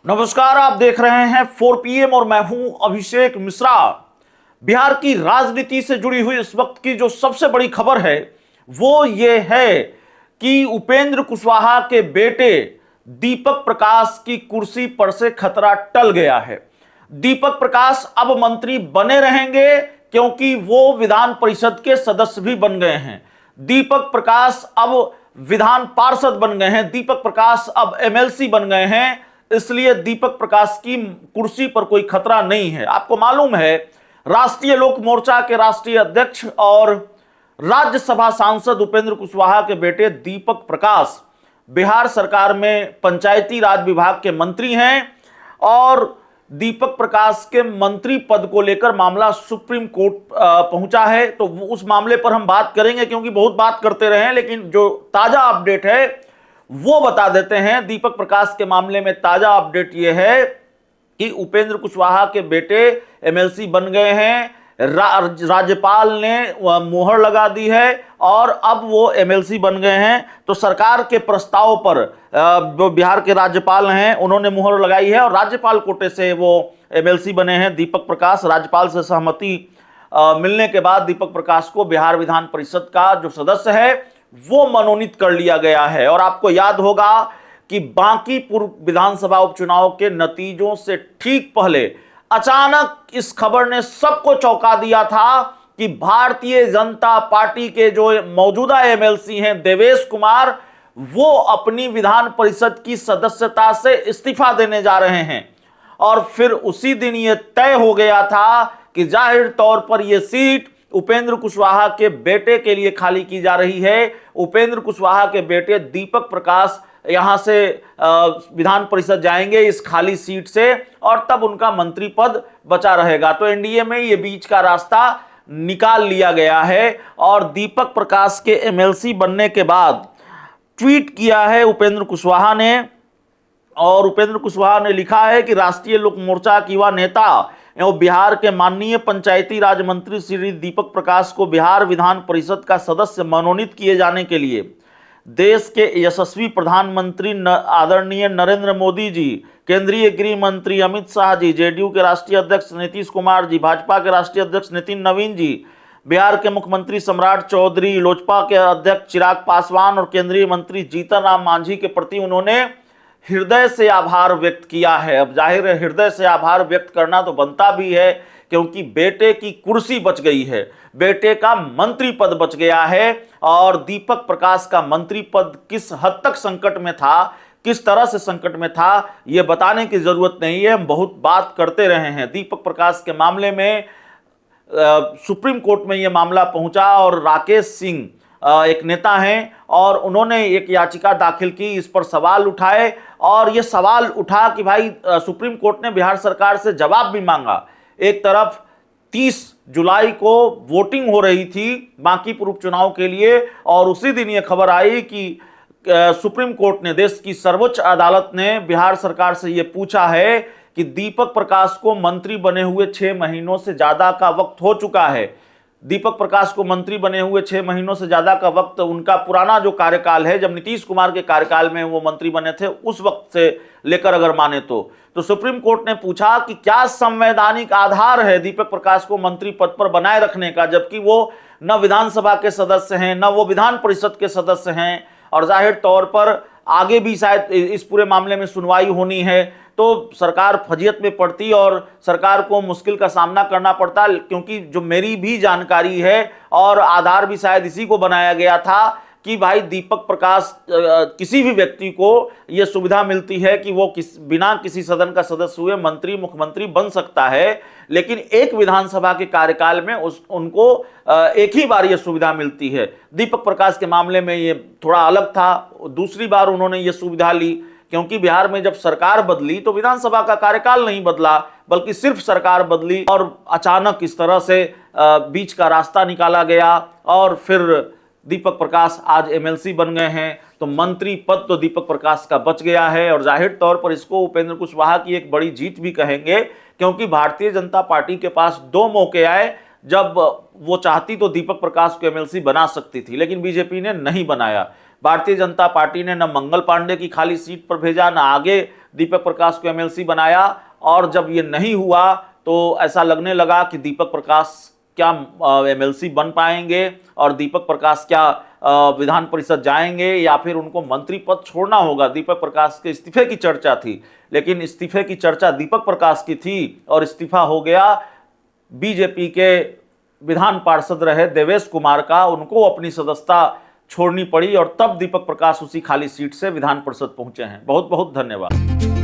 नमस्कार, आप देख रहे हैं 4PM और मैं हूं अभिषेक मिश्रा। बिहार की राजनीति से जुड़ी हुई इस वक्त की जो सबसे बड़ी खबर है वो ये है कि उपेंद्र कुशवाहा के बेटे दीपक प्रकाश की कुर्सी पर से खतरा टल गया है। दीपक प्रकाश अब मंत्री बने रहेंगे क्योंकि वो विधान परिषद के सदस्य भी बन गए हैं। दीपक प्रकाश अब विधान पार्षद बन गए हैं। दीपक प्रकाश अब MLC बन गए हैं। इसलिए दीपक प्रकाश की कुर्सी पर कोई खतरा नहीं है। आपको मालूम है, राष्ट्रीय लोक मोर्चा के राष्ट्रीय अध्यक्ष और राज्यसभा सांसद उपेंद्र कुशवाहा के बेटे दीपक प्रकाश बिहार सरकार में पंचायती राज विभाग के मंत्री हैं और दीपक प्रकाश के मंत्री पद को लेकर मामला सुप्रीम कोर्ट पहुंचा है। तो उस मामले पर हम बात करेंगे क्योंकि बहुत बात करते रहे हैं, लेकिन जो ताजा अपडेट है वो बता देते हैं। दीपक प्रकाश के मामले में ताजा अपडेट यह है कि उपेंद्र कुशवाहा के बेटे MLC बन गए हैं। राज्यपाल ने मोहर लगा दी है और अब वो MLC बन गए हैं। तो सरकार के प्रस्ताव पर जो बिहार के राज्यपाल हैं उन्होंने मोहर लगाई है और राज्यपाल कोटे से वो MLC बने हैं दीपक प्रकाश। राज्यपाल से सहमति मिलने के बाद दीपक प्रकाश को बिहार विधान परिषद का जो सदस्य है वो मनोनीत कर लिया गया है। और आपको याद होगा कि बांकीपुर विधानसभा उपचुनाव के नतीजों से ठीक पहले अचानक इस खबर ने सबको चौंका दिया था कि भारतीय जनता पार्टी के जो मौजूदा MLC हैं देवेश कुमार, वो अपनी विधान परिषद की सदस्यता से इस्तीफा देने जा रहे हैं। और फिर उसी दिन यह तय हो गया था कि जाहिर तौर पर यह सीट उपेंद्र कुशवाहा के बेटे के लिए खाली की जा रही है। उपेंद्र कुशवाहा के बेटे दीपक प्रकाश यहां से विधान परिषद जाएंगे इस खाली सीट से और तब उनका मंत्री पद बचा रहेगा। तो एनडीए में ये बीच का रास्ता निकाल लिया गया है और दीपक प्रकाश के MLC बनने के बाद ट्वीट किया है उपेंद्र कुशवाहा ने। और उपेंद्र कुशवाहा ने लिखा है कि राष्ट्रीय लोक मोर्चा के युवा नेता एवं बिहार के माननीय पंचायती राज मंत्री श्री दीपक प्रकाश को बिहार विधान परिषद का सदस्य मनोनीत किए जाने के लिए देश के यशस्वी प्रधानमंत्री आदरणीय नरेंद्र मोदी जी, केंद्रीय गृह मंत्री अमित शाह जी, JDU के राष्ट्रीय अध्यक्ष नीतीश कुमार जी, भाजपा के राष्ट्रीय अध्यक्ष नितिन नवीन जी, बिहार के मुख्यमंत्री सम्राट चौधरी, लोजपा के अध्यक्ष चिराग पासवान और केंद्रीय मंत्री जीतन राम मांझी के प्रति उन्होंने हृदय से आभार व्यक्त किया है। अब जाहिर है हृदय से आभार व्यक्त करना तो बनता भी है क्योंकि बेटे की कुर्सी बच गई है, बेटे का मंत्री पद बच गया है। और दीपक प्रकाश का मंत्री पद किस हद तक संकट में था, किस तरह से संकट में था, यह बताने की जरूरत नहीं है, हम बहुत बात करते रहे हैं। दीपक प्रकाश के मामले में सुप्रीम कोर्ट में यह मामला पहुंचा और राकेश सिंह एक नेता हैं और उन्होंने एक याचिका दाखिल की, इस पर सवाल उठाए और ये सवाल उठा कि भाई सुप्रीम कोर्ट ने बिहार सरकार से जवाब भी मांगा। एक तरफ 30 जुलाई को वोटिंग हो रही थी बांकीपुर उपचुनाव के लिए और उसी दिन ये खबर आई कि सुप्रीम कोर्ट ने, देश की सर्वोच्च अदालत ने बिहार सरकार से ये पूछा है कि दीपक प्रकाश को मंत्री बने हुए 6 महीनों से ज्यादा का वक्त हो चुका है। दीपक प्रकाश को मंत्री बने हुए 6 महीनों से ज्यादा का वक्त, उनका पुराना जो कार्यकाल है, जब नीतीश कुमार के कार्यकाल में वो मंत्री बने थे, उस वक्त से लेकर अगर माने तो सुप्रीम कोर्ट ने पूछा कि क्या संवैधानिक आधार है दीपक प्रकाश को मंत्री पद पर बनाए रखने का, जबकि वो न विधानसभा के सदस्य हैं न वो विधान परिषद के सदस्य हैं और जाहिर तौर पर आगे भी शायद इस पूरे मामले में सुनवाई होनी है तो सरकार फजियत में पड़ती और सरकार को मुश्किल का सामना करना पड़ता। क्योंकि जो मेरी भी जानकारी है और आधार भी शायद इसी को बनाया गया था कि भाई दीपक प्रकाश किसी भी व्यक्ति को यह सुविधा मिलती है कि वो बिना किसी सदन का सदस्य हुए मंत्री मुख्यमंत्री बन सकता है, लेकिन एक विधानसभा के कार्यकाल में उनको एक ही बार यह सुविधा मिलती है। दीपक प्रकाश के मामले में ये थोड़ा अलग था, दूसरी बार उन्होंने ये सुविधा ली क्योंकि बिहार में जब सरकार बदली तो विधानसभा का कार्यकाल नहीं बदला बल्कि सिर्फ सरकार बदली और अचानक इस तरह से बीच का रास्ता निकाला गया और फिर दीपक प्रकाश आज MLC बन गए हैं। तो मंत्री पद तो दीपक प्रकाश का बच गया है और जाहिर तौर पर इसको उपेंद्र कुशवाहा की एक बड़ी जीत भी कहेंगे क्योंकि भारतीय जनता पार्टी के पास 2 मौके आए जब वो चाहती तो दीपक प्रकाश को MLC बना सकती थी, लेकिन बीजेपी ने नहीं बनाया। भारतीय जनता पार्टी ने न मंगल पांडे की खाली सीट पर भेजा, न आगे दीपक प्रकाश को एमएलसी बनाया, और जब ये नहीं हुआ तो ऐसा लगने लगा कि दीपक प्रकाश क्या एमएलसी बन पाएंगे और दीपक प्रकाश क्या विधान परिषद जाएंगे या फिर उनको मंत्री पद छोड़ना होगा। दीपक प्रकाश के इस्तीफे की चर्चा थी, लेकिन इस्तीफे की चर्चा दीपक प्रकाश की थी और इस्तीफा हो गया बीजेपी के विधान पार्षद रहे देवेश कुमार का। उनको अपनी सदस्यता छोड़नी पड़ी और तब दीपक प्रकाश उसी खाली सीट से विधान परिषद पहुंचे हैं। बहुत बहुत धन्यवाद।